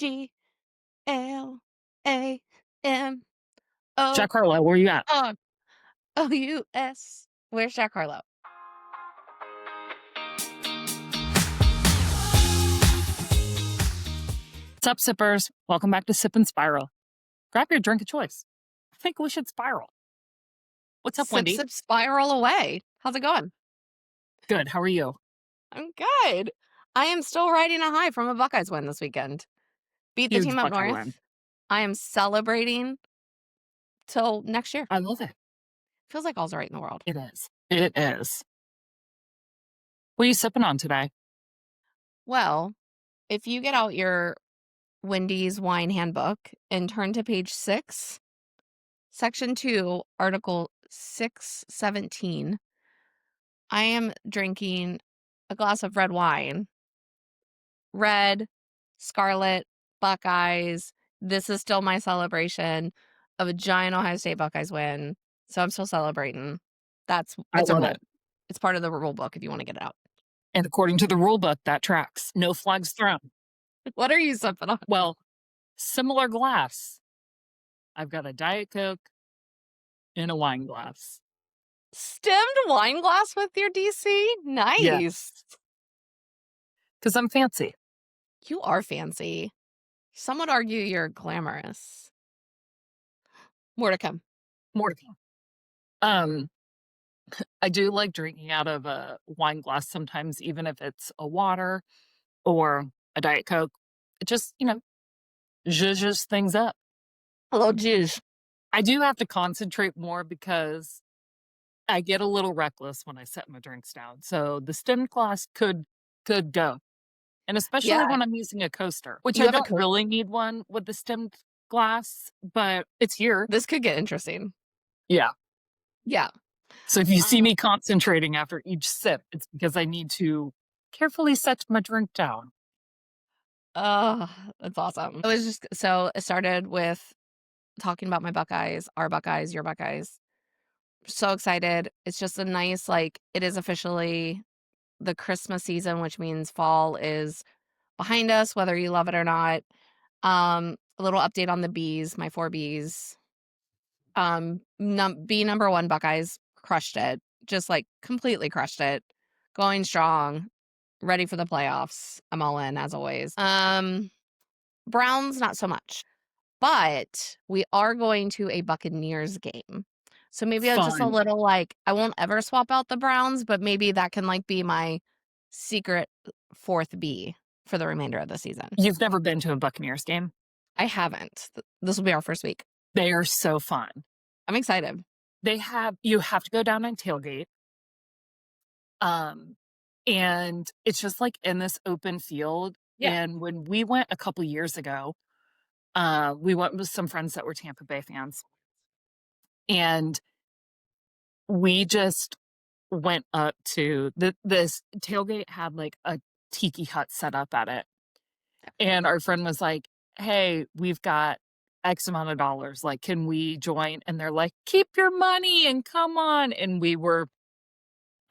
Glamous. Jack Harlow, where you at? Where's Jack Harlow? What's up, sippers? Welcome back to Sip and Spiral. Grab your drink of choice. I think we should spiral. What's up, Sip, Wendy? sip, spiral away. How's it going? Good. How are you? I'm good. I am still riding a high from a Buckeyes win this weekend. Beat the Huge team up Buckeye north. win. I am celebrating till next year. I love it. Feels like all's right in the world. It is. It is. What are you sipping on today? Well, if you get out your Wendy's wine handbook and turn to page 6, section 2, article 617, I am drinking a glass of red wine. Red, scarlet, Buckeyes. This is still my celebration of a giant Ohio State Buckeyes win. So I'm still celebrating. It's a love rule. it. It's part of the rule book if you want to get it out. And according to the rule book, that tracks. No flags thrown. What are you sipping on? Well, similar glass. I've got a Diet Coke and a wine glass. Stemmed wine glass with your DC? Nice. Yes. Because I'm fancy. You are fancy. Some would argue you're glamorous. More to come. More to come. I do like drinking out of a wine glass sometimes, even if it's a water or a Diet Coke. It just, zhuzhes things up. A little juice. I do have to concentrate more because I get a little reckless when I set my drinks down. So the stemmed glass could go. And especially when I'm using a coaster, which You I have a don't really need one with the stemmed glass, but it's here. This could get interesting. Yeah. Yeah. So if you see me concentrating after each sip, it's because I need to carefully set my drink down. Oh, that's awesome. It started with talking about my Buckeyes, our Buckeyes, your Buckeyes. So excited. It's just a nice, it is officially the Christmas season, which means fall is behind us, whether you love it or not. A little update on the bees, my 4 bees. Bee number 1, Buckeyes, crushed it. Just completely crushed it. Going strong. Ready for the playoffs. I'm all in as always. Browns, not so much. But we are going to a Buccaneers game. So maybe I'm just a little I won't ever swap out the Browns, but maybe that can be my secret 4th B for the remainder of the season. You've never been to a Buccaneers game? I haven't. This will be our first week. They are so fun. I'm excited. You have to go down and tailgate. And it's just in this open field. Yeah. And when we went a couple years ago, we went with some friends that were Tampa Bay fans. And we just went up to this tailgate had a tiki hut set up at it. And our friend was like, hey, we've got X amount of dollars. Can we join? And they're like, keep your money and come on. And we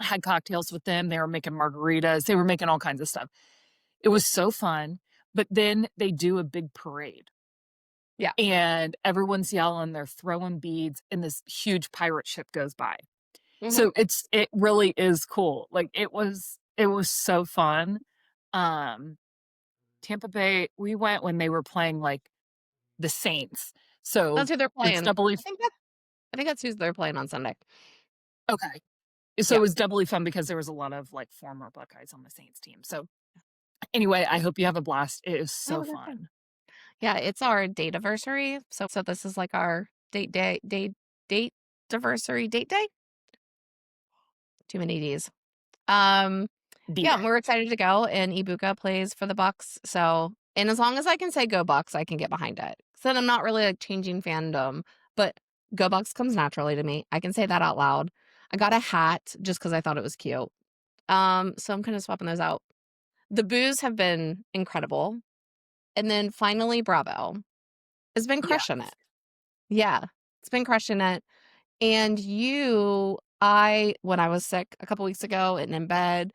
had cocktails with them. They were making margaritas. They were making all kinds of stuff. It was so fun. But then they do a big parade. Yeah. And everyone's yelling, they're throwing beads, and this huge pirate ship goes by. Mhm. So it really is cool. It was so fun. Tampa Bay, we went when they were playing the Saints. So that's who they're playing. It's doubly I think that's who they're playing on Sunday. Okay. So it was doubly fun because there was a lot of former Buckeyes on the Saints team. So anyway, I hope you have a blast. It is so fun. Yeah, it's our date anniversary. So this is our date anniversary date day. Too many D's. Yeah, we're excited to go, and Ibuka plays for the Bucks. So, and as long as I can say go Bucks, I can get behind it. So then I'm not really changing fandom, but go Bucks comes naturally to me. I can say that out loud. I got a hat just because I thought it was cute. So I'm kind of swapping those out. The booze have been incredible. And then finally, Bravo has been crushing it. Yeah, it's been crushing it. And when I was sick a couple weeks ago and in bed,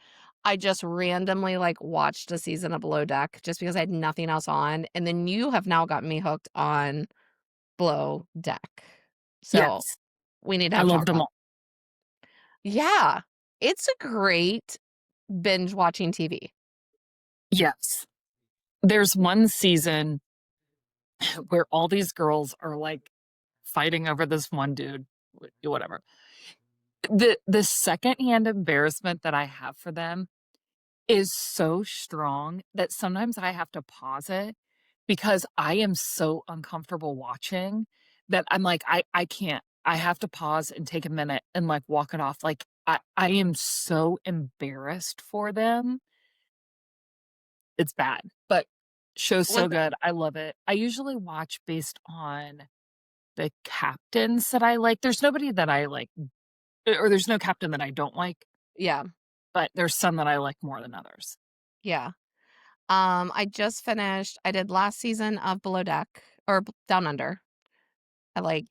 I just randomly, like, watched a season of Below Deck just because I had nothing else on, and then you have now gotten me hooked on Below Deck. So, Yes, we need to I have a loved talk them about. all. Yeah. It's a great binge watching TV. Yes. There's one season where all these girls are, like, fighting over this one dude, whatever. The secondhand embarrassment that I have for them is so strong that sometimes I have to pause it because I am so uncomfortable watching that I'm like, I can't. I have to pause and take a minute and, like, walk it off. Like, I am so embarrassed for them. It's bad, but show's Was so good. I love it. I usually watch based on the captains that I like. There's nobody that I like, or there's no captain that I don't like, Yeah, but there's some that I like more than others. yeah. I just finished I did last season of Below Deck or Down Under. I like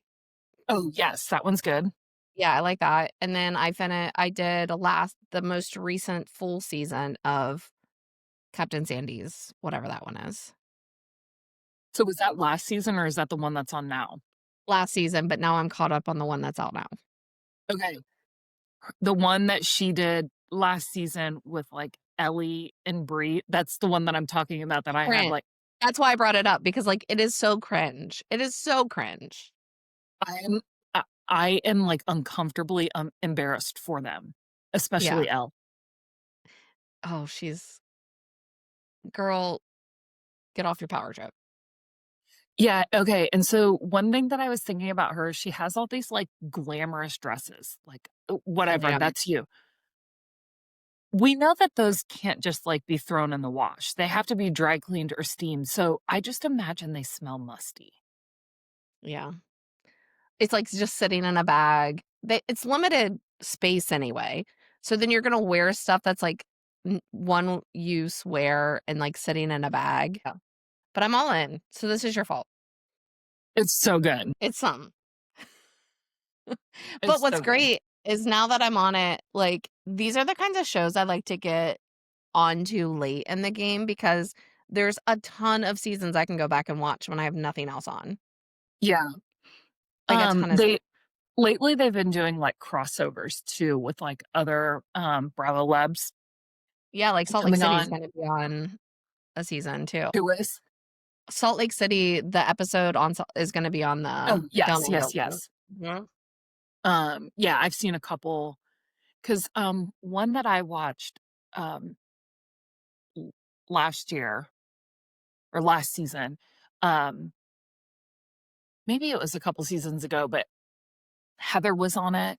Oh, yes, that one's good. Yeah, I like that, and then I did the most recent full season of Captain Sandy's, whatever that one is. So was that last season or is that the one that's on now? Last season, but now I'm caught up on the one that's out now. Okay. The one that she did last season with, like, Ellie and Bree, that's the one that I'm talking about that I have, Crin like That's why I brought it up because, like, it is so cringe. It is so cringe. I am I am, like, uncomfortably, embarrassed for them, Yeah. especially Elle. Oh, girl, get off your power trip. Yeah, okay, and so one thing that I was thinking about her, she has all these, like, glamorous dresses, like, I whatever, know. that's you. We know that those can't just, like, be thrown in the wash. They have to be dry cleaned or steamed, so I just imagine they smell musty. Yeah. It's, like, just sitting in a bag. It's limited space anyway, so then you're gonna wear stuff that's, like, n one use wear and, like, sitting in a bag. Yeah. But I'm all in, so this is your fault. It's so good. It's some. But It's what's so good. great is now that I'm on it, like, these are the kinds of shows I like to get onto late in the game because there's a ton of seasons I can go back and watch when I have nothing else on. Yeah. Like, a ton of They lately, they've been doing, like, crossovers too with, like, other, Bravo Labs Yeah, like, Salt Lake coming City is on. gonna be on a season too. Who is? Salt Lake City, the episode on Salt is gonna be on Oh, the Down yes, Under yes, one. yes. Mhm. Yeah, I've seen a couple 'cause, one that I watched, um, l last year or last season, um, maybe it was a couple seasons ago, but Heather was on it,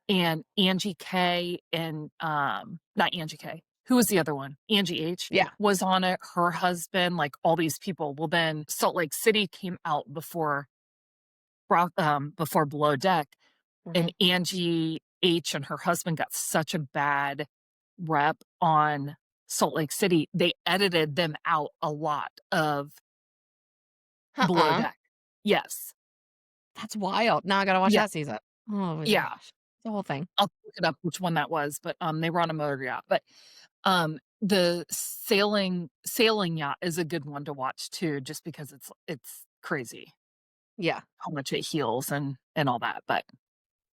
and Angie K and, not Angie K. Who was the other one? Angie H Yeah. was on it, her husband, like, all these people. Well, then Salt Lake City came out before Below Deck, and Mhm. Angie H and her husband got such a bad rep on Salt Lake City, they edited them out a lot of Below Uh-uh. Deck. Yes. That's wild. Now I gotta watch Yeah, that season. Oh my yeah. gosh. The whole thing. I'll look it up which one that was, but, they were on a motor yacht, but, the sailing yacht is a good one to watch too, just because it's crazy Yeah. how much it heals and all that, but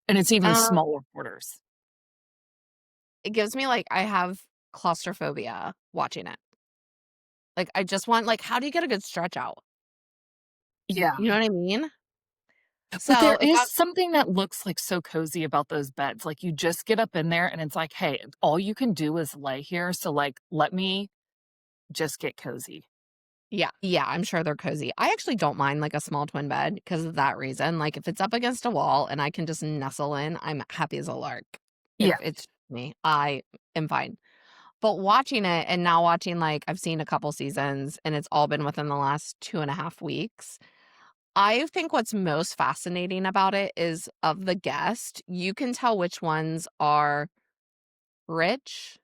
and it's even Um, smaller quarters. it gives me, like I have claustrophobia watching it. Like, I just want like, how do you get a good stretch out? Yeah. You know what I mean? But So, there if is I'm something that looks, like, so cozy about those beds, like, you just get up in there and it's like, "Hey, all you can do is lay here, so, like, let me just get cozy." Yeah, yeah, I'm sure they're cozy. I actually don't mind, like, a small twin bed because of that reason, like, if it's up against a wall and I can just nestle in, I'm happy as a lark. If Yeah, it's me, I am fine. But watching it and now watching, like I've seen a couple seasons, and it's all been within the last 2.5 weeks. I think what's most fascinating about it is of the guest, you can tell which ones are rich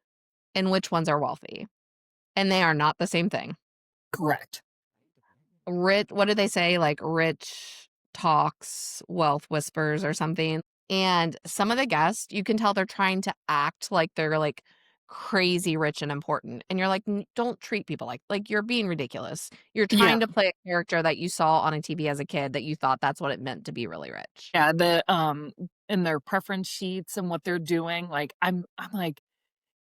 and which ones are wealthy, and they are not the same thing. correct. Rich what do they say? Like, rich talks, wealth whispers or something, and some of the guests, you can tell they're trying to act like they're, like, crazy rich and important, and you're like, Don't treat people like you're being ridiculous. You're Yeah. trying to play a character that you saw on a TV as a kid that you thought that's what it meant to be really rich." Yeah, in their preference sheets and what they're doing, like, I'm like,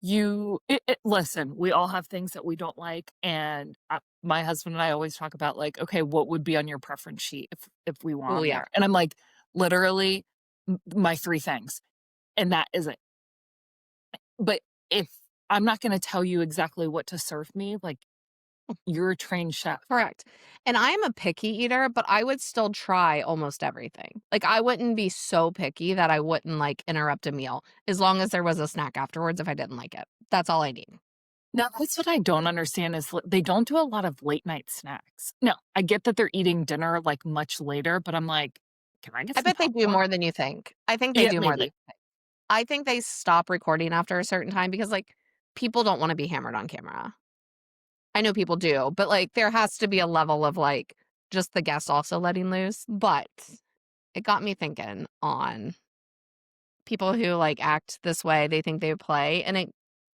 "You listen, we all have things that we don't like," and, my husband and I always talk about, like, "Okay, what would be on your preference sheet if we were Oh, on yeah. there?" And I'm like, "Literally, my 3 things, and that is it." But if I'm not gonna tell you exactly what to serve me, like, you're a trained chef. Correct. And I am a picky eater, but I would still try almost everything. Like, I wouldn't be so picky that I wouldn't, like, interrupt a meal as long as there was a snack afterwards if I didn't like it. That's all I need. Now, that's what I don't understand is they don't do a lot of late night snacks. No, I get that they're eating dinner, like, much later, but I'm like, "Can I get I some bet they do popcorn?" more than you think. I think they Yeah, do more than maybe. you think. I think they stop recording after a certain time because, like, people don't wanna be hammered on camera. I know people do, but, like, there has to be a level of, like, just the guests also letting loose, but it got me thinking on people who, like, act this way, they think they play, and it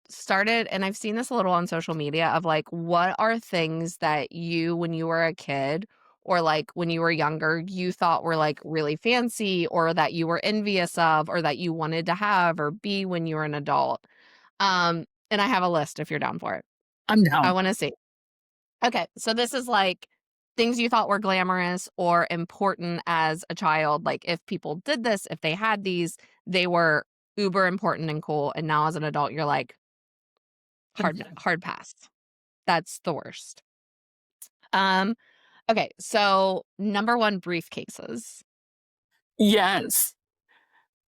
started and I've seen this a little on social media of, like, what are things that you, when you were a kid or, like, when you were younger, you thought were, like, really fancy or that you were envious of or that you wanted to have or be when you were an adult? And I have a list if you're down for it. I'm I down. wanna see. Okay, so this is, like, things you thought were glamorous or important as a child, like, if people did this, if they had these, they were uber important and cool, and now as an adult, you're like, hard pass. That's the worst. Um, okay, so number 1, briefcases. Yes.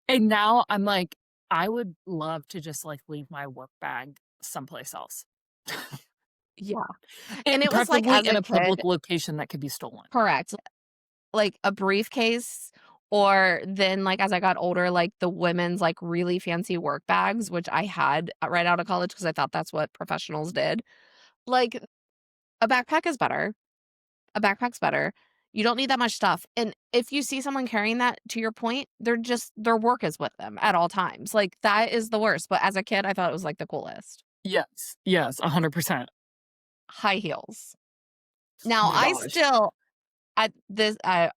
And now I'm like, I would love to just, like, leave my work bag someplace else. Yeah, It and it was, like, preferably as in a a kid public location that could be stolen. correct, like, a briefcase or then, like, as I got older, like, the women's, like, really fancy work bags, which I had, right out of college because I thought that's what professionals did. Like, a backpack is better. A backpack's better. You don't need that much stuff, and if you see someone carrying that, to your point, they're just their work is with them at all times, like, that is the worst, but as a kid, I thought it was, like, the coolest. Yes, yes, 100%. High heels. Oh Now, my I gosh. still at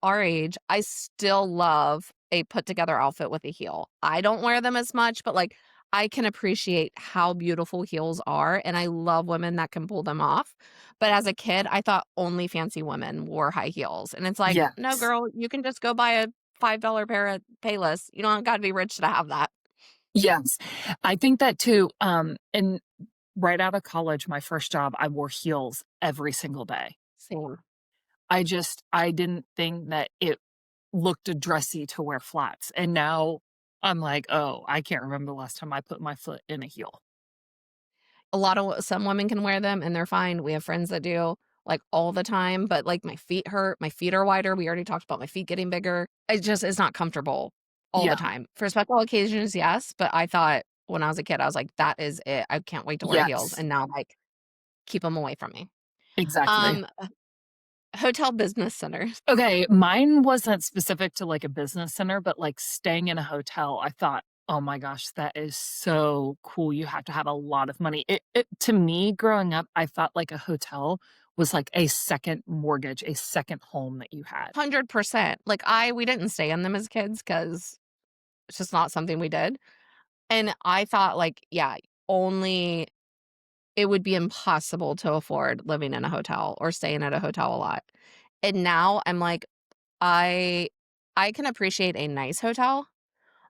our age, I still love a put together outfit with a heel. I don't wear them as much, but, like, I can appreciate how beautiful heels are, and I love women that can pull them off. But as a kid, I thought only fancy women wore high heels, and it's like, "No, Yes. girl, you can just go buy a $5 pair of Payless. You don't gotta be rich to have that." Yes. I think that too, and right out of college, my first job, I wore heels every single day. Same. I didn't think that it looked dressy to wear flats, and now I'm like, "Oh, I can't remember the last time I put my foot in a heel." A lot of some women can wear them and they're fine. We have friends that do, like, all the time, but, like, my feet hurt, my feet are wider, we already talked about my feet getting bigger. It just is not comfortable all the Yeah. time. For special occasions, yes, but I thought when I was a kid, I was like, "That is it. I can't wait to wear heels," Yes. and now, like, keep them away from me. Exactly. Um, hotel business centers. Okay, mine wasn't specific to, like, a business center, but, like, staying in a hotel, I thought, "Oh my gosh, that is so cool, you have to have a lot of money." It to me, growing up, I thought, like, a hotel was like a second mortgage, a second home that you had. 100%. Like, we didn't stay in them as kids because it's just not something we did, and I thought, like, yeah, only it would be impossible to afford living in a hotel or staying at a hotel a lot. And now I'm like, I I can appreciate a nice hotel,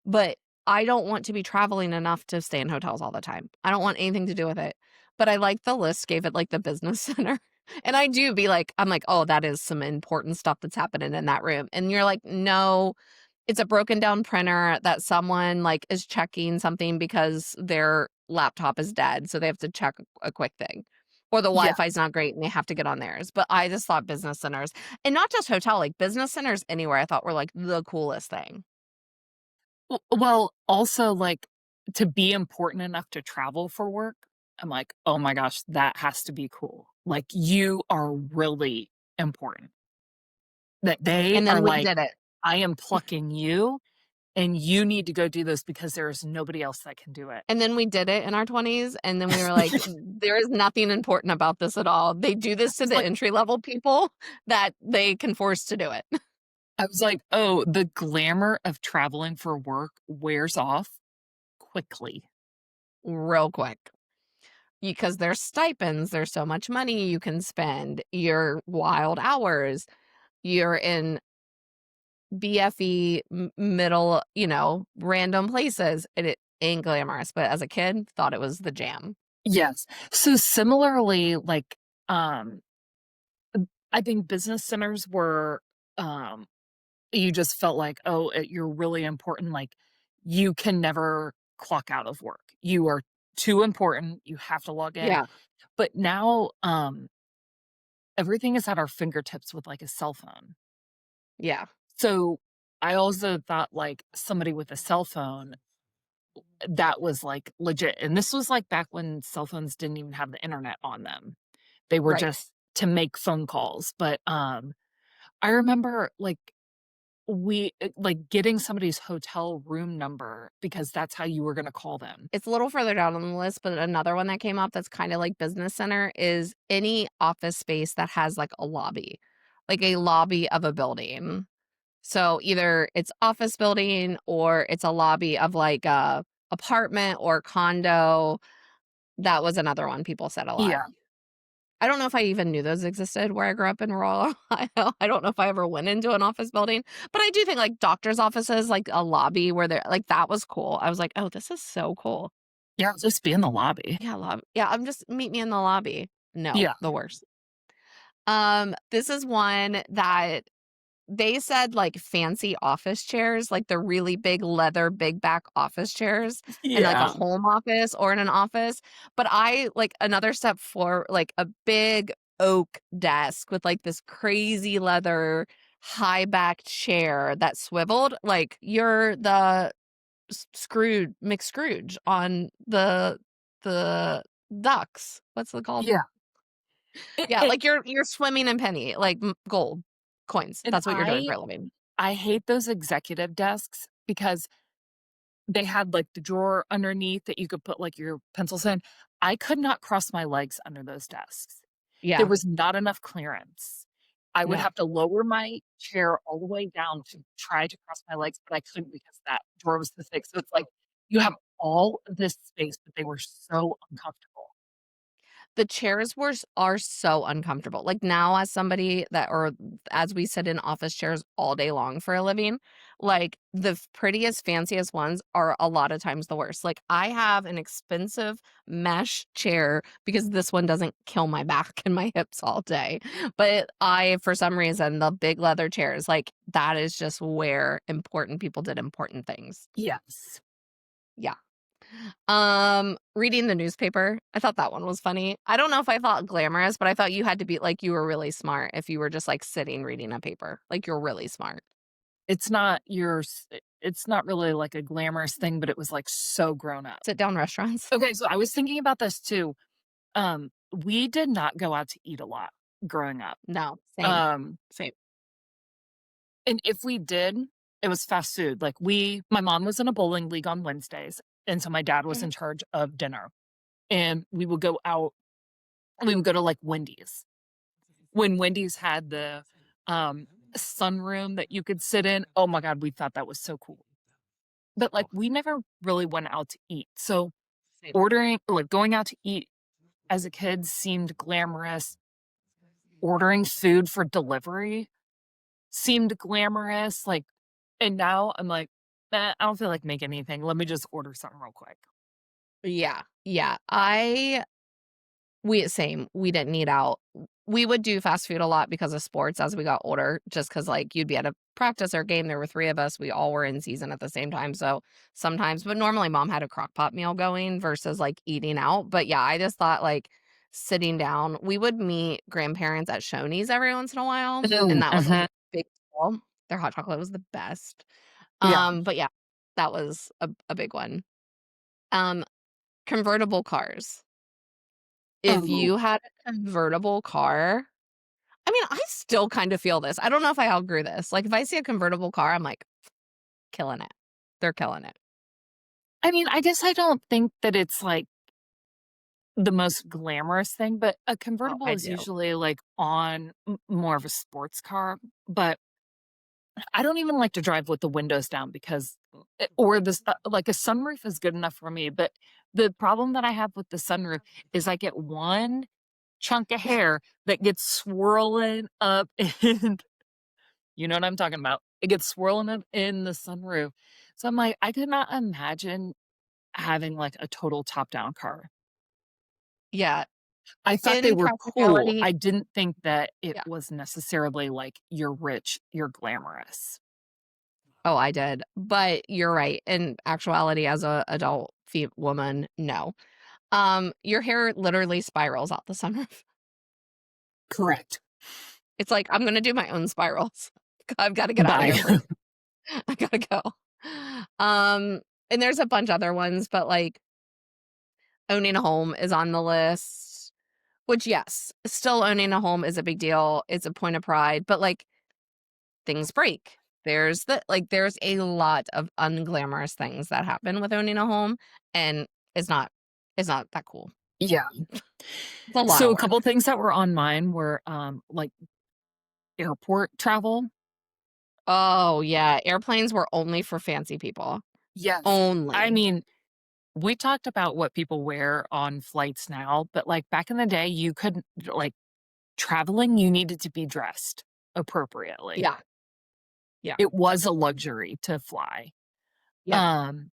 but I don't want to be traveling enough to stay in hotels all the time. I don't want anything to do with it. But I like the list, gave it like the business center. And I do be like, I'm like, oh, that is some important stuff that's happening in that room. And you're like, no, it's a broken down printer that someone, like, is checking something because their laptop is dead, so they have to check a quick thing. Or the Yeah. Wi-Fi's not great and they have to get on theirs. But I just thought business centers and not just hotel, like, business centers anywhere I thought were, like, the coolest thing. Well, also, like, to be important enough to travel for work, I'm like, "Oh my gosh, that has to be cool." Like, you are really important. That they And are then we like, did it. "I am plucking you, and you need to go do this because there's nobody else that can do it. And then we did it in our 20s, and then we were like, "There is nothing important about this at all. They do this to It's the like entry level people that they can force to do it I was like, "Oh, the glamour of traveling for work wears off quickly." real quick." Because there's stipends, there's so much money you can spend, your wild hours, you're in BFE middle, random places, and it ain't glamorous, but as a kid, thought it was the jam. Yes. So similarly, like, um, I think business centers were, um you just felt like, "Oh, you're really important, like, you can never clock out of work. You are too important, you have to log in." Yeah, But now, everything is at our fingertips with, like, a cell phone. yeah, So, I also thought, like, somebody with a cell phone, that was, like, legit, and this was, like, back when cell phones didn't even have the internet on them. They were right. just to make phone calls, but, I remember, like, like, getting somebody's hotel room number because that's how you were gonna call them. It's a little further down on the list, but another one that came up that's kinda like business center is any office space that has, like a lobby of a building. So either it's office building or it's a lobby of like a apartment or condo. That was another one people said a lot. Yeah. I don't know if I even knew those existed where I grew up in rural Ohio. I don't know if I ever went into an office building, but I do think like doctor's offices, like a lobby where they're like that was cool. I was like, "Oh, this is so cool." Yeah, just be in the lobby. Yeah, yeah, I'm just meet me in the lobby. No, Yeah. the worst. This is one that they said, like, fancy office chairs, like the really big leather, big back office chairs in, like, a Yeah. home office or in an office, but I like, another step for like, a big oak desk with, like, this crazy leather high back chair that swiveled, like, you're the Scrooge McScrooge on the ducks. What's it called? Yeah. Yeah, And like, you're swimming in penny, like, gold coins. and That's what you're doing for a living. I hate those executive desks because they had, like, the drawer underneath that you could put, like, your pencils in. I could not cross my legs under those desks. There Yeah, was not enough clearance. I would no. have to lower my chair all the way down to try to cross my legs, but I couldn't because that drawer was too thick. So it's like you have all of this space, but they were so uncomfortable. The chairs are so uncomfortable. Like, now as somebody that or as we sit in office chairs all day long for a living, like, the prettiest, fanciest ones are a lot of times the worst. Like, I have an expensive mesh chair because this one doesn't kill my back and my hips all day, but for some reason, the big leather chairs, like, that is just where important people did important things. Yes. Yeah. Reading the newspaper, I thought that one was funny. I don't know if I thought glamorous, but I thought you had to be like you were really smart if you were just like sitting reading a paper. Like you're really smart. It's not really like a glamorous thing, but it was, like, so grown up. Sit down restaurants? Okay, so I was thinking about this too. We did not go out to eat a lot growing up. No, same. Um, Same. and if we did, it was fast food. Like, my mom was in a bowling league on Wednesdays, and so my dad was Mhm. in charge of dinner, and we would go out and we would go to, like, Wendy's. When Wendy's had the, sunroom that you could sit in, oh my god, we thought that was so cool. But, like, we never really went out to eat, so Same. going out to eat as a kid seemed glamorous. Ordering food for delivery seemed glamorous, like, and now I'm like, I don't feel like making anything. Let me just order something real quick." Yeah. Yeah. We same. We didn't eat out. We would do fast food a lot because of sports as we got older, just because like you'd be at a practice or game. There were three of us. We all were in season at the same time. So sometimes, but normally mom had a crock pot meal going versus like eating out. But yeah, I just thought like sitting down, we would meet grandparents at Shoney's every once in a while. And Ooh, that was like a mhm. big deal. Their hot chocolate was the best. Yeah. But yeah, that was a big one. Um, Convertible cars. If Oh, you had a convertible car, I mean, I still kind of feel this. I don't know if I outgrew this. Like, if I see a convertible car, I'm like, killing it. they're killing it. I mean, I guess I don't think that it's, like, the most glamorous thing, but a Oh, convertible I is do. usually, like, on more of a sports car, but I don't even like to drive with the windows down because or this like, a sunroof is good enough for me, but the problem that I have with the sunroof is I get one chunk of hair that gets swirling up in you know what I'm talking about. It gets swirling up in the sunroof. So I'm like, I could not imagine having, like, a total top-down car. Yeah, I thought they in were cool. practicality I didn't think that it yeah. was necessarily like, "You're rich, you're glamorous." Oh, I did, but you're right. In actuality, as a adult woman, no. Your hair literally spirals out the sunroof. Correct. It's like, "I'm gonna do my own spirals. I've gotta get out of Bye. here first. I gotta go." Um, and there's a bunch other ones, but, like, owning a home is on the list, which, yes, still owning a home is a big deal. It's a point of pride, but, like, things break. There's a lot of unglamorous things that happen with owning a home, and it's not it's not that cool. Yeah. It's a lot So of a couple work. things that were on mine were, like, airport travel. Oh, yeah, airplanes were only for fancy people. Yes. I Only. mean, we talked about what people wear on flights now, but, like, back in the day, you couldn't like, traveling, you needed to be dressed appropriately. Yeah, yeah, It was a luxury to fly. yeah. Um,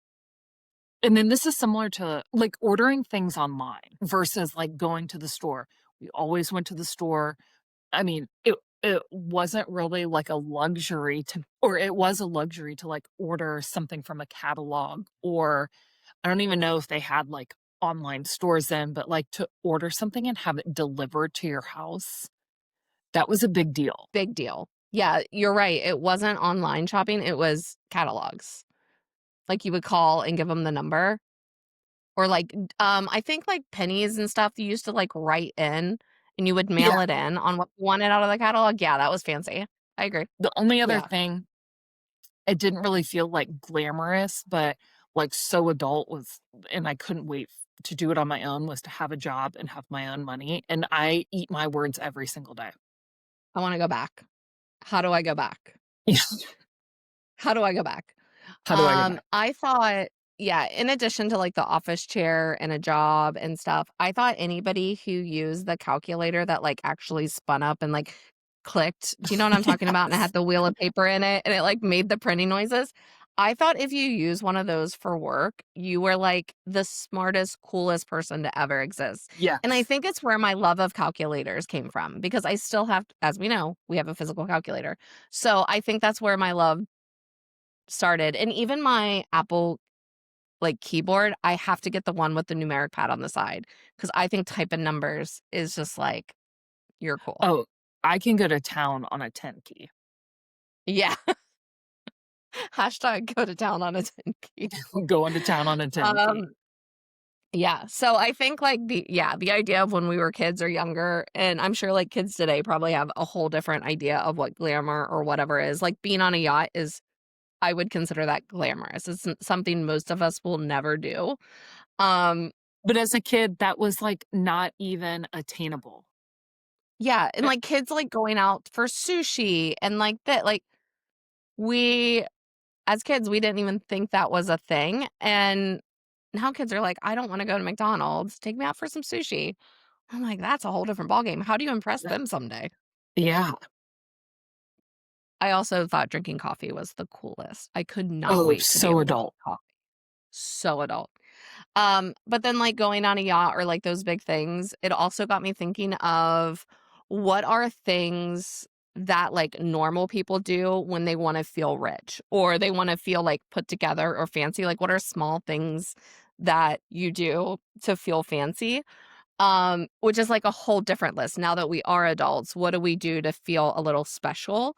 and then this is similar to, like, ordering things online versus, like, going to the store. We always went to the store. I mean, it wasn't really like a luxury to or it was a luxury to, like, order something from a catalog, or I don't even know if they had, like, online stores then, but, like, to order something and have it delivered to your house, that was a bbig deal. Big deal. Yeah, you're right, it wasn't online shopping, it was catalogs. Like, you would call and give them the number, or, like, I think, like, pennies and stuff, you used to, like, write in, and you would Yeah. mail it in on what you wanted out of the catalog. Yeah, that was fancy. I agree. The only other Yeah. thing, it didn't really feel, like, glamorous, but, like, so adult was and I couldn't wait to do it on my own, was to have a job and have my own money, and I eat my words every single day. I wanna go back. How do I go back? Yeah. How do I go back? How do I go back? I thought yeah, in addition to, like, the office chair and a job and stuff, I thought anybody who used the calculator that, like, actually spun up and, like, clicked, do you know what I'm talking about? And it Yes. had the wheel of paper in it, and it, like, made the printing noises. I thought if you use one of those for work, you were, like, the smartest, coolest person to ever exist. And I Yes. think it's where my love of calculators came from because I still have as we know, we have a physical calculator. So, I think that's where my love started, and even my Apple, like, keyboard, I have to get the one with the numeric pad on the side because I think typing numbers is just like, you're cool. Oh, I can go to town on a 10 key. Yeah. Hashtag go to town on a 10 key. Go into town on a 10 key. Um, yeah, so I think, like, the idea of when we were kids or younger, and I'm sure, like, kids today probably have a whole different idea of what glamour or whatever is. Like, being on a yacht is I would consider that glamorous. It's something most of us will never do. Um, But as a kid, that was, like, not even attainable. yeah, and, Eh like, kids, like, going out for sushi and, like, that like, we as kids, we didn't even think that was a thing, and now kids are like, "I don't wanna go to McDonald's, take me out for some sushi." I'm like, "That's a whole different ballgame. How do you impress that them someday?" Yeah. I also thought drinking coffee was the coolest. I could not Oh, wait to be so able to drink adult. coffee. So adult. But then, like, going on a yacht or, like, those big things, it also got me thinking of what are things that, like, normal people do when they wanna feel rich or they wanna feel, like, put together or fancy? Like, what are small things that you do to feel fancy? Which is, like, a whole different list. Now that we are adults, what do we do to feel a little special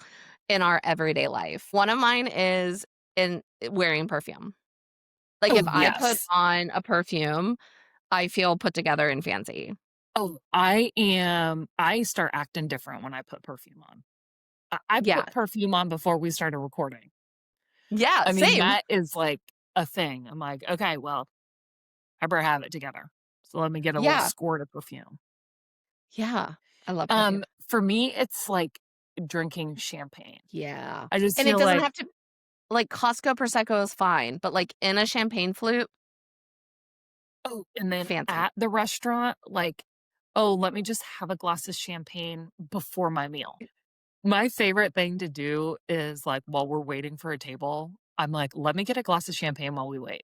in our everyday life? One of mine is in wearing perfume. Like, if Oh, I put yes. on a perfume, I feel put together and fancy. Oh, I start acting different when I put perfume on. I Yeah. put perfume on before we started recording. Yeah, I mean, same. that is like a thing. I'm like, "Okay, well, I better have it together. So let me get a little Yeah, squirt of perfume." yeah. I love perfume. For me, it's like drinking champagne. Yeah, I just and it feel doesn't like have to like, Costco Prosecco is fine, but, like, in a champagne flute, oh, and then fancy. at the restaurant, like, "Oh, let me just have a glass of champagne before my meal." My favorite thing to do is, like, while we're waiting for a table, I'm like, "Let me get a glass of champagne while we wait,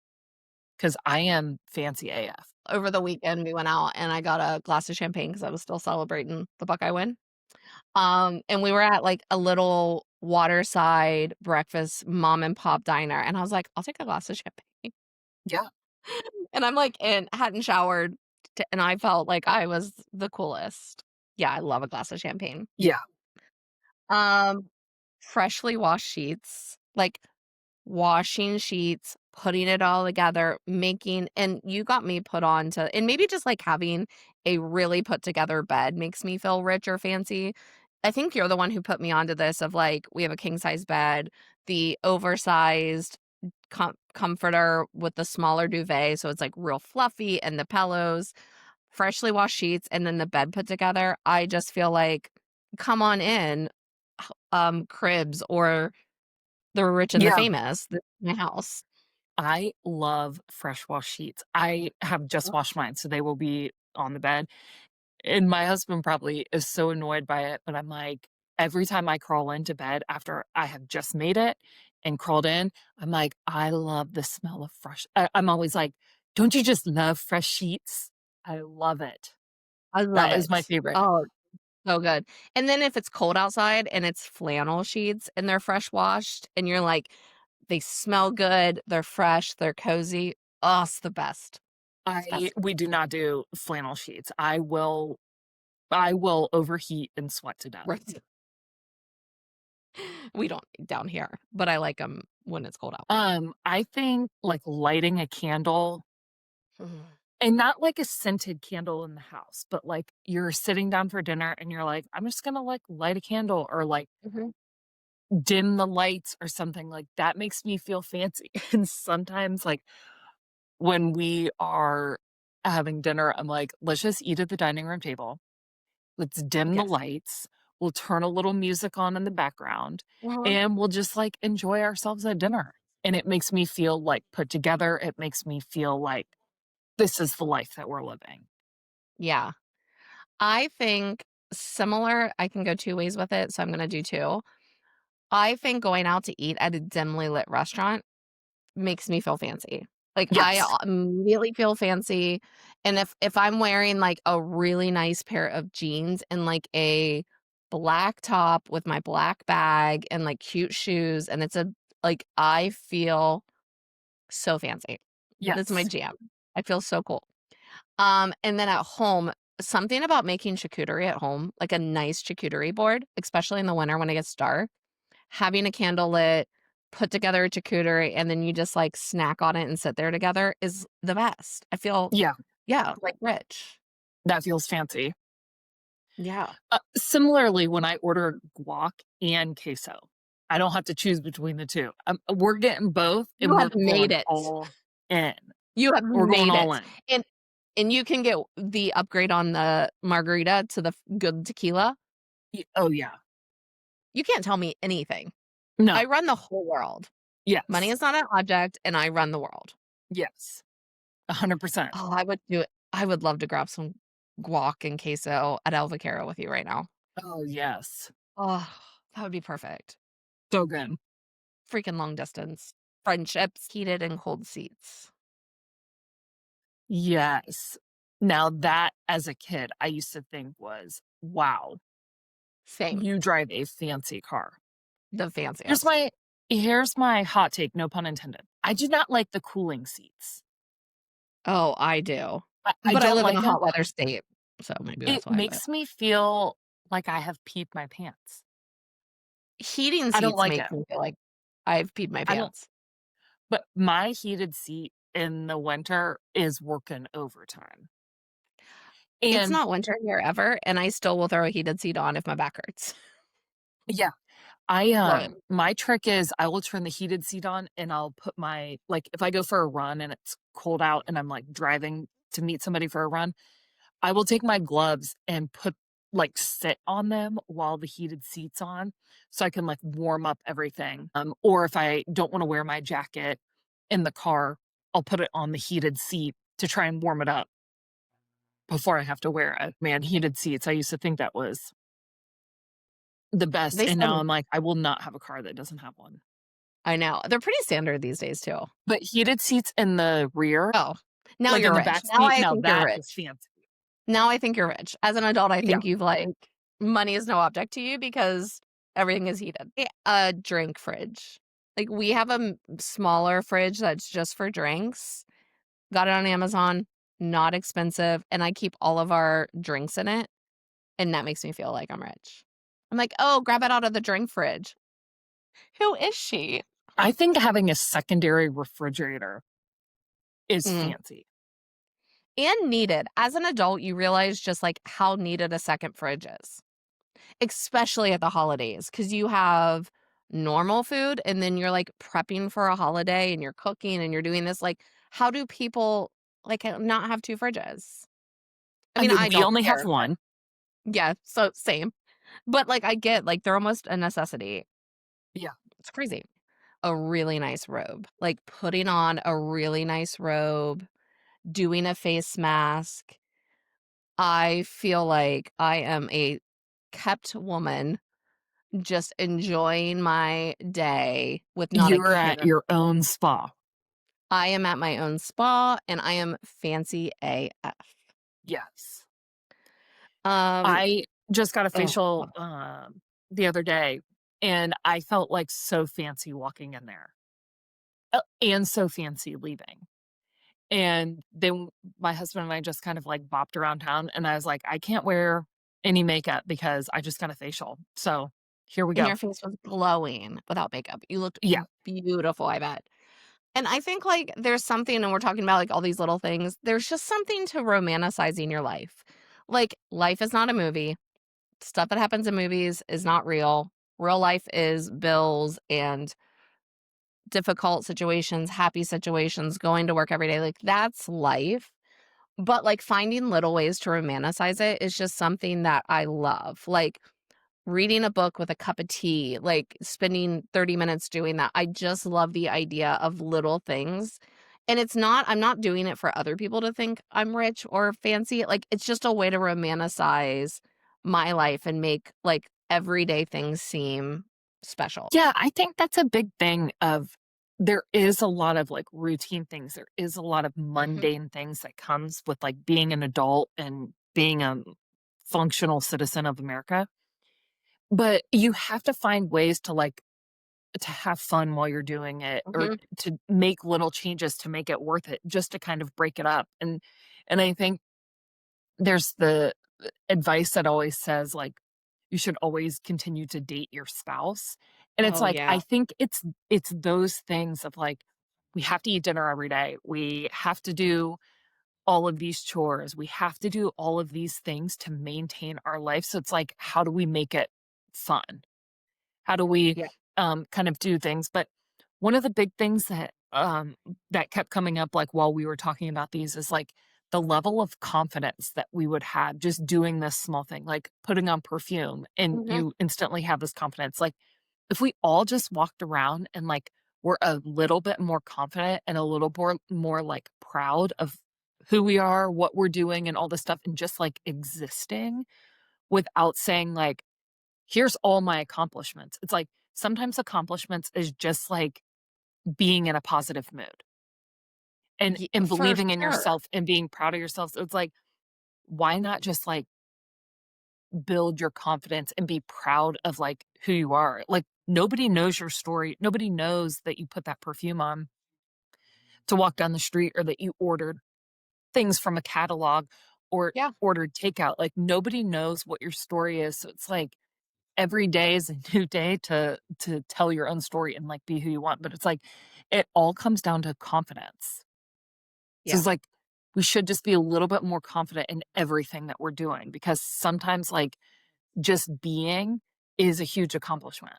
because I am fancy AF." Over the weekend, we went out and I got a glass of champagne because I was still celebrating the Buckeye win. And we were at, like, a little waterside breakfast mom and pop diner, and I was like, "I'll take a glass of champagne." Yeah. And I'm like and hadn't showered and I felt like I was the coolest. Yeah, I love a glass of champagne. Yeah. Um, freshly washed sheets, like, washing sheets, putting it all together, making and you got me put on to and maybe just, like, having a really put together bed makes me feel rich or fancy. I think you're the one who put me onto this of, like, we have a king size bed, the oversized comforter with the smaller duvet, so it's, like, real fluffy, and the pillows, freshly washed sheets, and then the bed put together. I just feel like, "Come on in, cribs or the rich and the Yeah. famous. This is my house." I love fresh wash sheets. I have just Oh. washed mine, so they will be on the bed, and my husband probably is so annoyed by it, but I'm like, every time I crawl into bed after I have just made it and crawled in, I'm like, "I love the smell of fresh." I'm always like, "Don't you just love fresh sheets?" I love it. I love That is my it. favorite. Oh, so good. And then if it's cold outside and it's flannel sheets and they're fresh washed and you're like, they smell good, they're fresh, they're cozy. Oh, it's the best. It's the I best. we do not do flannel sheets. I will overheat and sweat to death. Right. We don't down here, but I like them when it's cold out. I think, like, lighting a candle Mhm. and not like a scented candle in the house, but, like, you're sitting down for dinner and you're like, "I'm just gonna, like, light a candle," or, like, Mhm. dim the lights or something, like, that makes me feel fancy. And sometimes, like, when we are having dinner, I'm like, "Let's just eat at the dining room table. Let's dim the Yes. lights. We'll turn a little music on in the background, Uh-huh. and we'll just, like, enjoy ourselves at dinner." And it makes me feel, like, put together. It makes me feel like this is the life that we're living. Yeah. I think similar, I can go 2 ways with it, so I'm gonna do 2. I think going out to eat at a dimly lit restaurant makes me feel fancy. Like, I Yes. immediately feel fancy, and if I'm wearing, like, a really nice pair of jeans and, like, a black top with my black bag and, like, cute shoes, and it's a like, I feel so fancy. That's my Yes. jam. I feel so cool. And then at home, something about making charcuterie at home, like a nice charcuterie board, especially in the winter when it gets dark, having a candle lit, put together a charcuterie, and then you just, like, snack on it and sit there together is the best. I feel Yeah, yeah, like, rich. that feels fancy. Yeah. Similarly, when I order guac and queso, I don't have to choose between the 2. We're getting both, You and have we're made going it. all in. You have We're going made all it. in. And you can get the upgrade on the margarita to the good tequila. Oh, yeah. You can't tell me anything. No. I run the whole world. Money Yes. is not an object, and I run the world. Yes. 100%. Oh, I would do it. I would love to grab some guac and queso at El Vaquero with you right now. Oh, yes. Oh, that would be perfect. So good. Freaking long distance. Friendships, heated and cold seats. Yes. Now that, as a kid, I used to think was, "Wow, Same. you drive a fancy car." The Here's fanciest. my here's my hot take, no pun intended. I do not like the cooling seats. Oh, I do. I But I don't live in like a them. hot weather state, so maybe It that's why, but makes me feel like I have peed my pants. heating I don't seats like make it. me feel like I've peed my I don't pants. but my heated seat in the winter is working overtime. It's And not winter here ever, and I still will throw a heated seat on if my back hurts. Yeah. I, Love it. my trick is I will turn the heated seat on and I'll put my like, if I go for a run and it's cold out and I'm, like, driving to meet somebody for a run, I will take my gloves and sit on them while the heated seat's on so I can, like, warm up everything. Or if I don't wanna wear my jacket in the car, I'll put it on the heated seat to try and warm it up before I have to wear it. Man, heated seats, I used to think that was the best, They and now sound I'm like, I will not have a car that doesn't have one. I know. They're pretty standard these days too. But heated seats in the rear, Oh, now like in you're the rich. back Now seat, I now think you're that is rich. fancy. Now I think you're rich. As an adult, I Yeah. think you've like money is no object to you because everything is heated. A drink fridge. Like we have a smaller fridge that's just for drinks. Got it on Amazon, not expensive, and I keep all of our drinks in it, and that makes me feel like I'm rich. I'm like, "Oh, grab it out of the drink fridge." Who is she? I think having a secondary refrigerator is Mm. fancy. And needed. As an adult, you realize just like how needed a second fridge is. Especially at the holidays, because you have normal food and then you're, like, prepping for a holiday and you're cooking and you're doing this, like, how do people, like, not have 2 fridges? I I mean, mean, I we don't only have care, but one. yeah, so same. But, like, I get, like, they're almost a necessity. Yeah. It's crazy. A really nice robe, like, putting on a really nice robe, doing a face mask. I feel like I am a kept woman just enjoying my day with not a You're at care. your own spa. I am at my own spa and I am fancy AF. Yes. Um, I just got a oh, facial, the other day, and I felt, like, so fancy walking in there, and so fancy leaving. And then my husband and I just kind of, like, bopped around town, and I was like, "I can't wear any makeup because I just got a facial." So, here we and go. your face was glowing without makeup. You looked Yeah. beautiful, I bet. And I think like there's something, and we're talking about like all these little things. There's just something to romanticizing your life. Like life is not a movie. Stuff that happens in movies is not real. Real life is bills and difficult situations, happy situations, going to work every day, like, that's life, but, like, finding little ways to romanticize it is just something that I love, like, reading a book with a cup of tea, like, spending 30 minutes doing that, I just love the idea of little things, and I'm not doing it for other people to think I'm rich or fancy, like, it's just a way to romanticize my life and make, like, everyday things seem special. Yeah, I think that's a big thing of there is a lot of, like, routine things, there is a lot of Mhm, mundane things that comes with, like, being an adult and being a functional citizen of America, but you have to find ways to, like to have fun while you're doing it or mhm. to make little changes to make it worth it, just to kind of break it up, and I think there's the advice that always says, like, you should always continue to date your spouse, and it's Oh, like, I yeah. think it's those things of, like, we have to eat dinner every day, we have to do all of these chores, we have to do all of these things to maintain our life, so it's like, how do we make it fun? How do we, Yeah. kind of do things? But one of the big things that kept coming up, like, while we were talking about these is, like, the level of confidence that we would have just doing this small thing, like putting on perfume, and Mhm. you instantly have this confidence. Like, if we all just walked around and, like, were a little bit more confident and a little more, like, proud of who we are, what we're doing, and all this stuff, and just, like, existing without saying, like, here's all my accomplishments. It's like sometimes accomplishments is just like being in a positive mood Ye and for believing in sure. yourself and being proud of yourself. So it's like, why not just like build your confidence and be proud of like who you are? Like nobody knows your story. Nobody knows that you put that perfume on to walk down the street or that you ordered things from a catalog or Yeah, ordered takeout. Like nobody knows what your story is. So it's like every day is a new day to tell your own story and, like, be who you want, but it's like, it all comes down to confidence. So yeah. it's like, we should just be a little bit more confident in everything that we're doing because sometimes, like, just being is a huge accomplishment.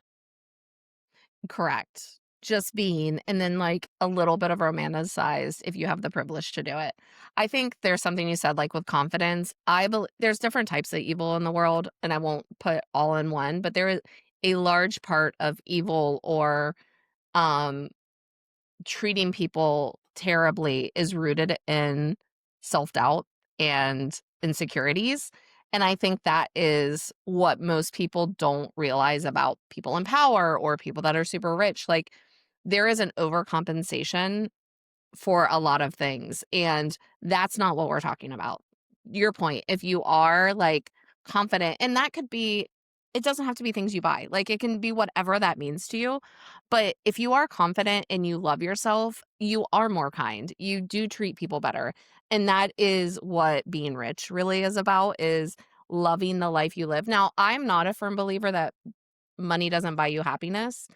Correct. Just being, and then, like, a little bit of romanticized if you have the privilege to do it. I think there's something you said, like, with confidence. There's different types of evil in the world, and I won't put all in one, but there is a large part of evil or, um, treating people terribly is rooted in self-doubt and insecurities, and I think that is what most people don't realize about people in power or people that are super rich. Like, there is an overcompensation for a lot of things, and that's not what we're talking about. Your point, if you are, like, confident, and that could be, it doesn't have to be things you buy, like, it can be whatever that means to you, but if you are confident and you love yourself, you are more kind, you do treat people better, and that is what being rich really is about, is loving the life you live. Now, I'm not a firm believer that money doesn't buy you happiness.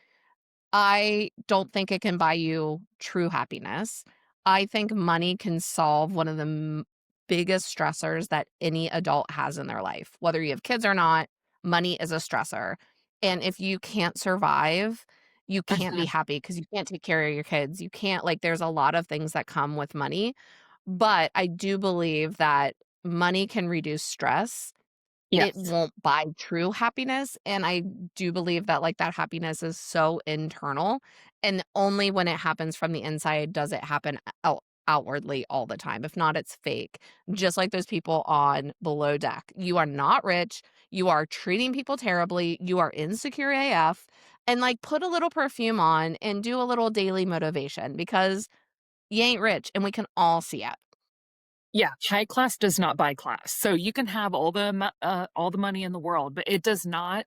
I don't think it can buy you true happiness. I think money can solve one of the biggest stressors that any adult has in their life. Whether you have kids or not, money is a stressor. And if you can't survive, you can't be Mhm. happy because you can't take care of your kids. You can't, like, there's a lot of things that come with money. But I do believe that money can reduce stress. It Yes. won't buy true happiness, and I do believe that, like, that happiness is so internal, and only when it happens from the inside does it happen outwardly all the time. If not, it's fake. Just like those people on Below Deck. You are not rich, you are treating people terribly, you are insecure AF, and, like, put a little perfume on and do a little daily motivation because you ain't rich, and we can all see it. Yeah, high class does not buy class. So you can have all the money in the world, but it does not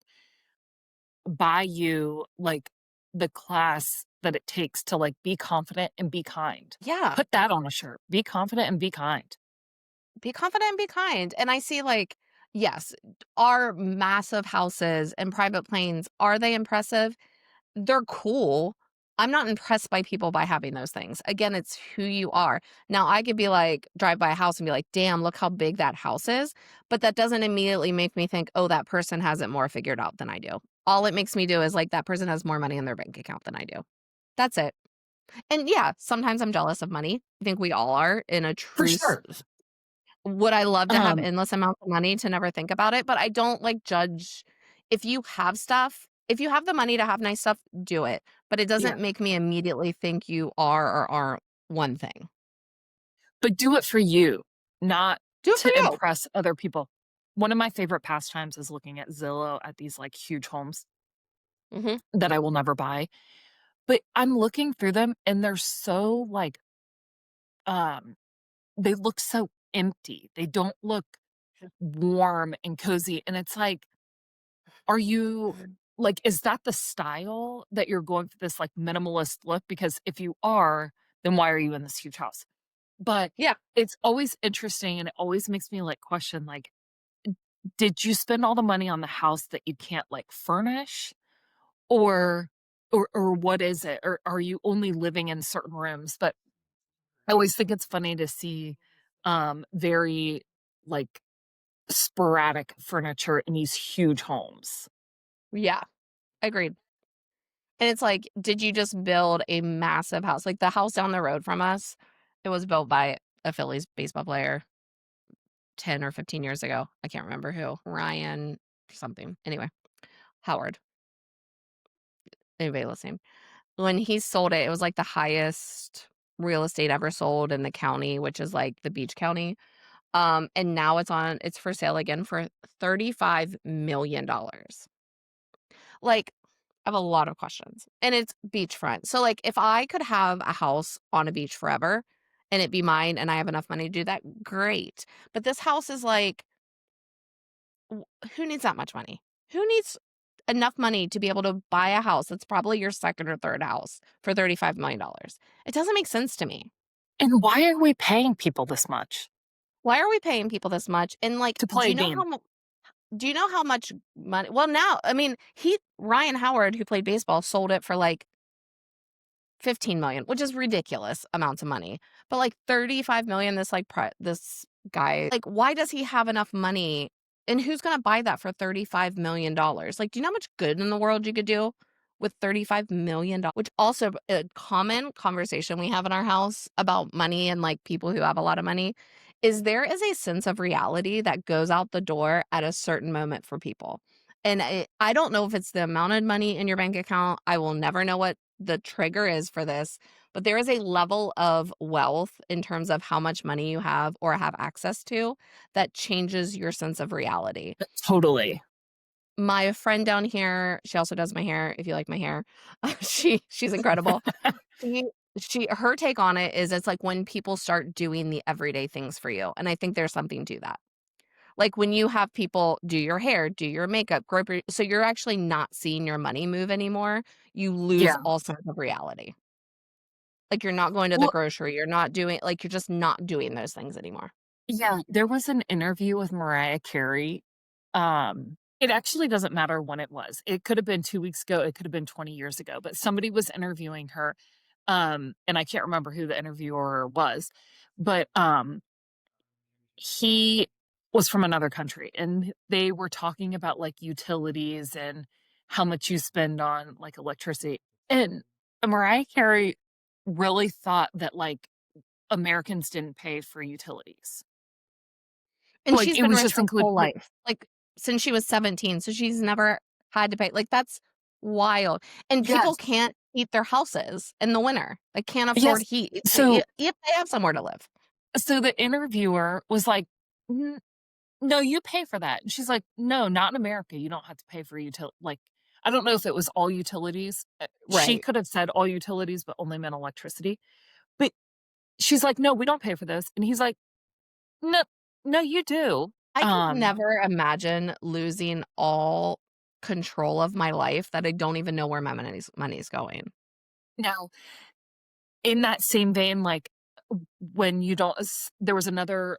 buy you, like, the class that it takes to, like, be confident and be kind. Yeah. Put that on a shirt. Be confident and be kind. Be confident and be kind. And I see, like, yes, our massive houses and private planes, are they impressive? They're cool. I'm not impressed by people by having those things. Again, it's who you are. Now, I could be like, drive by a house and be like, damn, look how big that house is. But that doesn't immediately make me think, oh, that person has it more figured out than I do. All it makes me do is like, that person has more money in their bank account than I do. That's it. And yeah, sometimes I'm jealous of money. I think we all are in a For true. sure. Would I love to have Um, endless amounts of money to never think about it? But I don't, like, judge if you have stuff. If you have the money to have nice stuff, do it, but it yeah, doesn't make me immediately think you are or aren't one thing. but do it for you, not Do it for to you. impress other people. One of my favorite pastimes is looking at Zillow at these, like, huge homes Mhm. that I will never buy, but I'm looking through them and they're so, like, um, they look so empty. They don't look warm and cozy, and it's like, are you like, is that the style that you're going for, this, like, minimalist look? Because if you are, then why are you in this huge house? But Yeah. it's always interesting, and it always makes me, like, question, like, did you spend all the money on the house that you can't, like, furnish? Or or what is it? Or are you only living in certain rooms? But I always think it's funny to see, very, like, sporadic furniture in these huge homes. Yeah. Agreed. And it's like, did you just build a massive house? Like, the house down the road from us, it was built by a Phillies baseball player 10 or 15 years ago. I can't remember who. Ryan something. Anyway, Howard. Anybody listening? When he sold it, it was, like, the highest real estate ever sold in the county, which is, like, the beach county, and now it's for sale again for $35 million. Like, I have a lot of questions, and it's beachfront. So, like, if I could have a house on a beach forever and it be mine and I have enough money to do that, great, but this house is, like, w who needs that much money? Who needs enough money to be able to buy a house that's probably your 2nd or 3rd house for $35 million? It doesn't make sense to me. And why are we paying people this much Why are we paying people this much? And, like, to play a game? do you know how much money, well, now, I mean, he Ryan Howard, who played baseball, sold it for, like, 15 million, which is ridiculous amounts of money. But, like, 35 million, this, like, this guy, like, why does he have enough money? And who's gonna buy that for $35 million? Like, do you know how much good in the world you could do with $35 million? Which also a common conversation we have in our house about money and, like, people who have a lot of money is there is a sense of reality that goes out the door at a certain moment for people. And I don't know if it's the amount of money in your bank account. I will never know what the trigger is for this, but there is a level of wealth in terms of how much money you have or have access to that changes your sense of reality. Totally. My friend down here, she also does my hair, if you like my hair. She's incredible. She her take on it is it's like when people start doing the everyday things for you, and I think there's something to that. Like when you have people do your hair, do your makeup, so you're actually not seeing your money move anymore, you lose Yeah. all sense of reality. Like you're not going to the Well, grocery, you're not doing like you're just not doing those things anymore. yeah, there was an interview with Mariah Carey. It actually doesn't matter when it was. It could have been 2 weeks ago, it could have been 20 years ago, but somebody was interviewing her, and I can't remember who the interviewer was, but, he was from another country, and they were talking about, like, utilities and how much you spend on, like, electricity, and Mariah Carey really thought that, like, Americans didn't pay for utilities. And Like, she's it been was rich just her include whole like life, like, since she was 17, so she's never had to pay like, that's wild, and people yes, can't heat their houses in the winter, they can't afford yes. heat, So if they have somewhere to live. the interviewer was like, "N no, you pay for that." And she's like, "No, not in America, you don't have to pay for like." I don't know if it was all utilities. She Right. could have said all utilities, but only meant electricity. But she's like, "No, we don't pay for this." And he's like, "No, no, you do." I could Um, never imagine losing all control of my life that I don't even know where my money's going. Now, in that same vein, like, when you don't there was another,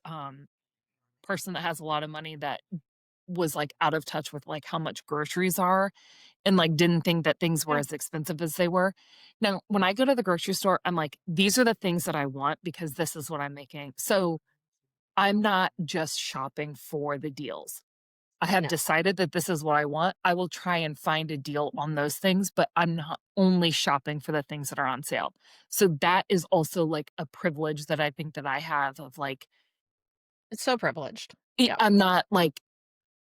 person that has a lot of money that was, like, out of touch with, like, how much groceries are and, like, didn't think that things were Yeah. as expensive as they were. Now, when I go to the grocery store, I'm like, "These are the things that I want because this is what I'm making." So, I'm not just shopping for the deals. I have No. decided that this is what I want. I will try and find a deal on those things, but I'm not only shopping for the things that are on sale. So, that is also, like, a privilege that I think that I have of, like, It's so privileged. Yeah. I'm not, like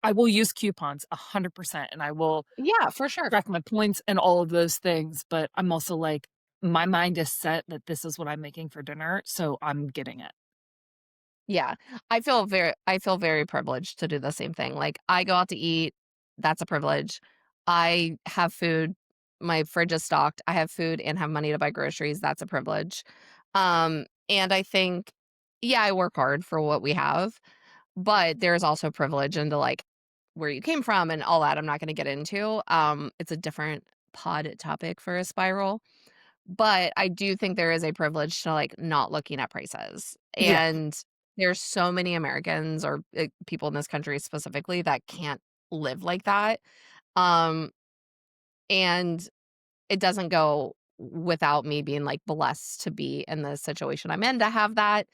I will use coupons 100%, and I will Yeah, for sure. track my points and all of those things, but I'm also like, my mind is set that this is what I'm making for dinner, so I'm getting it. Yeah. I feel very privileged to do the same thing. Like, I go out to eat, that's a privilege. I have food, my fridge is stocked. I have food and have money to buy groceries, that's a privilege. And I think, yeah, I work hard for what we have, but there's also privilege into, like, where you came from and all that I'm not gonna get into. It's a different pod topic for a spiral. But I do think there is a privilege to, like, not looking at prices, Yeah. and there's so many Americans or, people in this country specifically that can't live like that, um, and it doesn't go without me being, like, blessed to be in the situation I'm in to have that,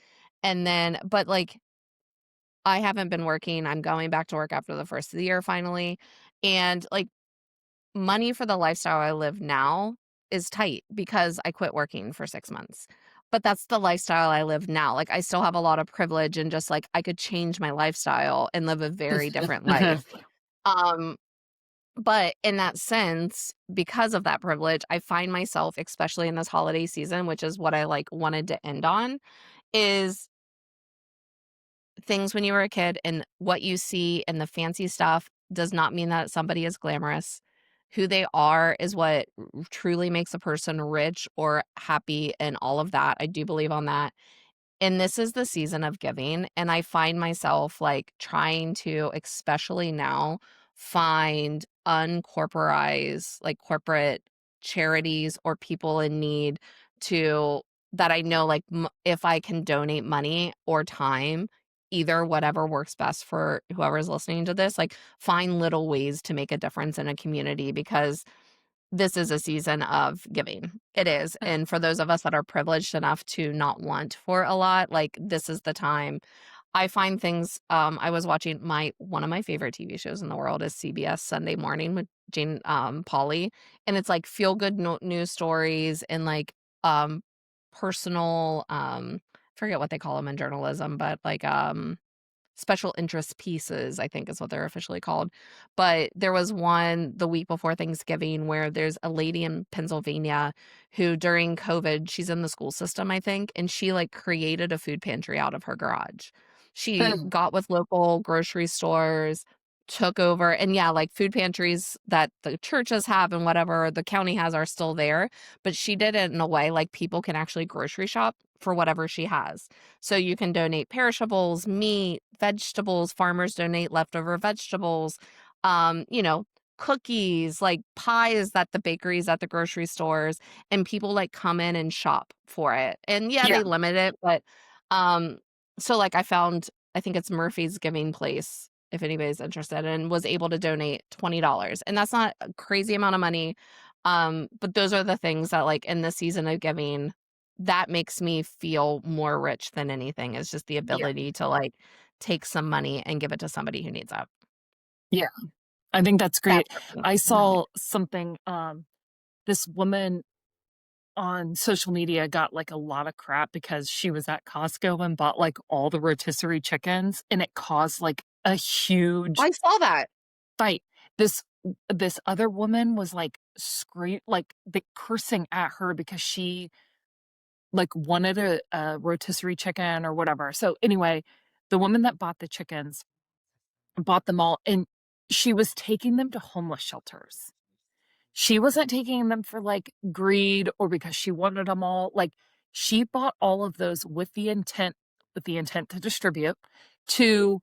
and then but, like, I haven't been working, I'm going back to work after the 1st of the year finally, and, like, money for the lifestyle I live now is tight because I quit working for 6 months. But that's the lifestyle I live now. Like, I still have a lot of privilege and just, like, I could change my lifestyle and live a very different life. Um, but in that sense, because of that privilege, I find myself, especially in this holiday season, which is what I, like, wanted to end on, is things when you were a kid and what you see and the fancy stuff does not mean that somebody is glamorous. Who they are is what truly makes a person rich or happy and all of that. I do believe on that. And this is the season of giving, and I find myself, like, trying to, especially now, find uncorporize, like, corporate charities or people in need to that I know, like, if I can donate money or time, either whatever works best for whoever's listening to this, like, find little ways to make a difference in a community because this is a season of giving. It is, and for those of us that are privileged enough to not want for a lot, like, this is the time. I find things, I was watching one of my favorite TV shows in the world is CBS Sunday Morning with Jane, Pauley, and it's like feel good news stories and like, um, personal, forget what they call them in journalism, but like, special interest pieces, I think is what they're officially called. But there was one the week before Thanksgiving where there's a lady in Pennsylvania who during COVID, she's in the school system, I think, and she like created a food pantry out of her garage. She got with local grocery stores, took over, and yeah, like food pantries that the churches have and whatever the county has are still there, but she did it in a way like people can actually grocery shop for whatever she has. So you can donate perishables, meat, vegetables, farmers donate leftover vegetables, you know, cookies, like pies that the bakeries at the grocery stores, and people like come in and shop for it. And yeah, Yeah, they limit it, but um so like I found I think it's Murphy's Giving Place if anybody's interested and was able to donate $20. And that's not a crazy amount of money. But those are the things that like in the season of giving that makes me feel more rich than anything is just the yeah, ability to, like, take some money and give it to somebody who needs it. yeah. I think that's great. That's working I in my life. saw something, this woman on social media got, like, a lot of crap because she was at Costco and bought, like, all the rotisserie chickens, and it caused, like, a huge I saw that. fight. This other woman was, like, cursing at her because she, like, wanted a rotisserie chicken or whatever. So, anyway, the woman that bought the chickens bought them all, and she was taking them to homeless shelters. She wasn't taking them for, like, greed or because she wanted them all, like, she bought all of those with the intent to distribute to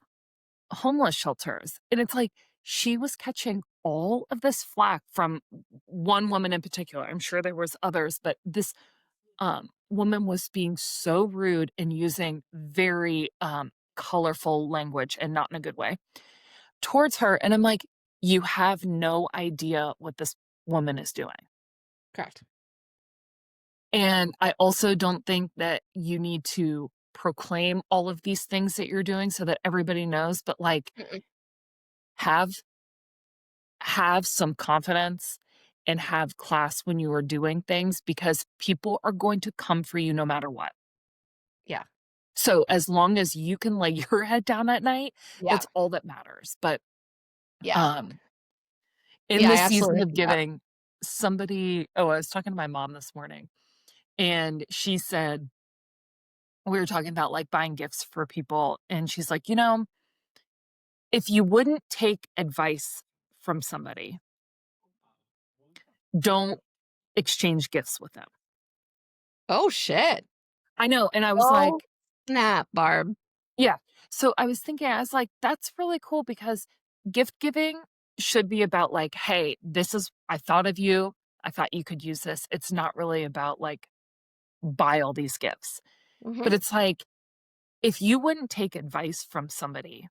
homeless shelters, and it's like, she was catching all of this flack from one woman in particular. I'm sure there was others, but this, woman was being so rude and using very, colorful language and not in a good way towards her, and I'm like, "You have no idea what this woman is doing." Correct. And I also don't think that you need to proclaim all of these things that you're doing so that everybody knows, but, like, Mm-mm. have have some confidence and have class when you are doing things because people are going to come for you no matter what. Yeah. So, as long as you can lay your head down at night, Yeah. that's all that matters, but, Yeah. um, in Yeah, I this season absolutely of think that. giving, I was talking to my mom this morning, and she said we were talking about, like, buying gifts for people, and she's like, "You know, if you wouldn't take advice from somebody, don't exchange gifts with them." Oh, shit. I know, and I was Oh, like, snap, Barb. yeah. So I was thinking, I was like, "That's really cool," because gift giving should be about, like, "Hey, this is I thought of you. I thought you could use this." It's not really about, like, buy all these gifts. But Mhm, it's like, if you wouldn't take advice from somebody,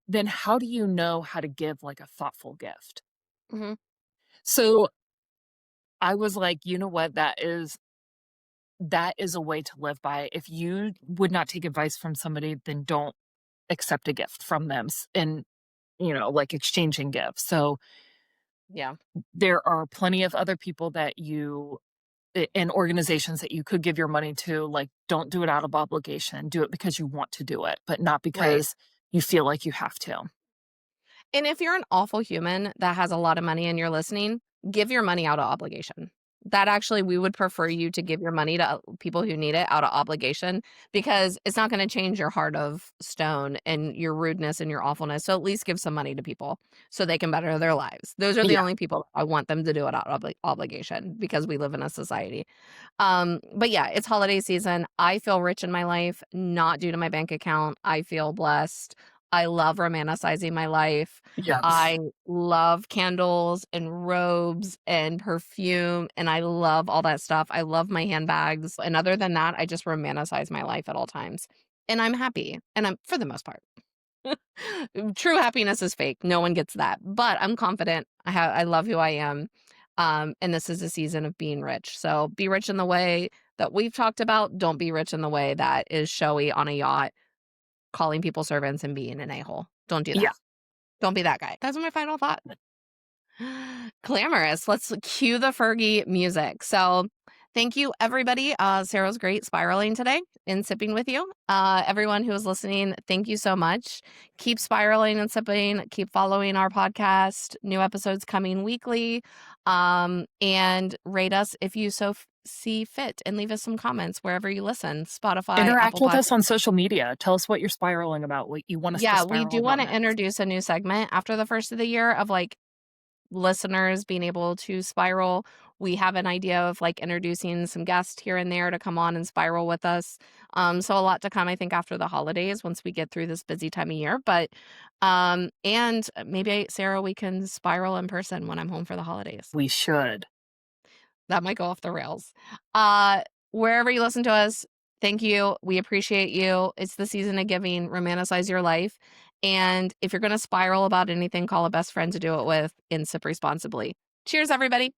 then how do you know how to give, like, a thoughtful gift? mhm, So I was like, "You know what? That is a way to live by. If you would not take advice from somebody, then don't accept a gift from them and, like exchanging gifts." So yeah, there are plenty of other people that and organizations that you could give your money to. Like, don't do it out of obligation. Do it because you want to do it, but not right. because you feel like you have to. And if you're an awful human that has a lot of money and you're listening, give your money out of obligation. That actually, we would prefer you to give your money to people who need it out of obligation because it's not going to change your heart of stone and your rudeness and your awfulness. So at least give some money to people so they can better their lives. Those are the Yeah. only people I want them to do it out of obligation because we live in a society. But yeah, it's holiday season. I feel rich in my life, not due to my bank account. I feel blessed. I love romanticizing my life. Yes. I love candles and robes and perfume, and I love all that stuff. I love my handbags. And other than that, I just romanticize my life at all times. And I'm happy. And I'm for the most part. True happiness is fake. No one gets that. But I'm confident. I love who I am. And this is a season of being rich. So be rich in the way that we've talked about. Don't be rich in the way that is showy on a yacht. calling people servants and being an a-hole. Don't do Yeah. that. Don't be that guy. That's my final thought. Glamorous. Let's cue the Fergie music. So thank you, everybody. Sarah was great spiraling today and sipping with you. Everyone who is listening, thank you so much. Keep spiraling and sipping. Keep following our podcast. New episodes coming weekly. And rate us if you see fit, and leave us some comments wherever you listen. Spotify, Interact Apple with Podcasts. us on social media. Tell us what you're spiraling about, what you want us to Yeah, we spiral do about want to next. introduce a new segment after the first of the year of like listeners being able to spiral. We have an idea of like introducing some guests here and there to come on and spiral with us. So a lot to come, I think, after the holidays once we get through this busy time of year. But and maybe Sarah, we can spiral in person when I'm home for the holidays. We should. That might go off the rails. Wherever you listen to us, thank you. We appreciate you. It's the season of giving. Romanticize your life. And if you're going to spiral about anything, call a best friend to do it with and sip responsibly. Cheers, everybody.